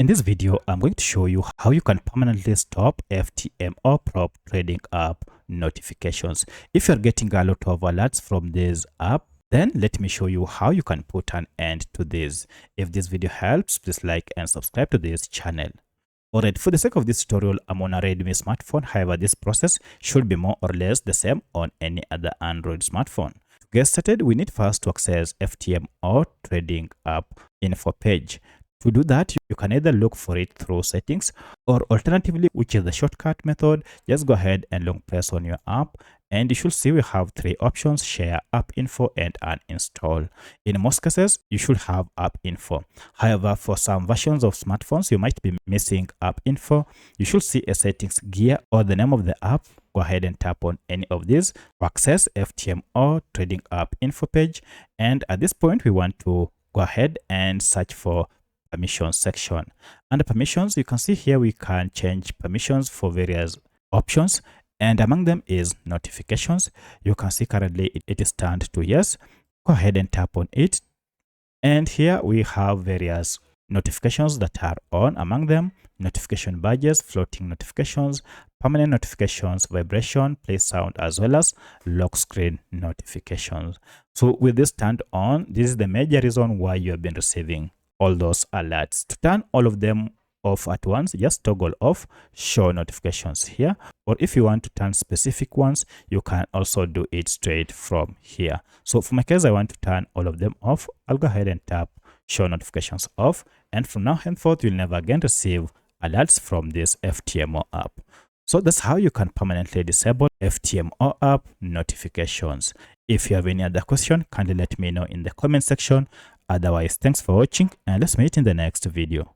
In this video, I'm going to show you how you can permanently stop FTMO prop trading app notifications. If you're getting a lot of alerts from this app, then let me show you how you can put an end to this. If this video helps, please like and subscribe to this channel. Alright, for the sake of this tutorial, I'm on a Redmi smartphone. However, this process should be more or less the same on any other Android smartphone. To get started, we need first to access FTMO trading app info page. To do that, you can either look for it through settings, or alternatively, which is the shortcut method, just go ahead and long press on your app and you should see we have three options: share, app info, and uninstall. In most cases, you should have app info. However, for some versions of smartphones, you might be missing app info. You should see a settings gear or the name of the app. Go ahead and tap on any of these to access FTMO trading app info page. And at this point, we want to go ahead and search for permissions section. Under permissions, you can see here we can change permissions for various options, and among them is notifications. You can see currently it is turned to yes. Go ahead and tap on it, and here we have various notifications that are on. Among them, notification badges, floating notifications, permanent notifications, vibration, play sound, as well as lock screen notifications. So with this turned on, this is the major reason why you have been receiving all those alerts. To turn all of them off at once, just toggle off show notifications here, or if you want to turn specific ones, you can also do it straight from here. So for my case, I want to turn all of them off. I'll go ahead and tap show notifications off, and from now henceforth you'll never again receive alerts from this FTMO app. So that's how you can permanently disable FTMO app notifications. If you have any other question, kindly let me know in the comment section. Otherwise, thanks for watching, and let's meet in the next video.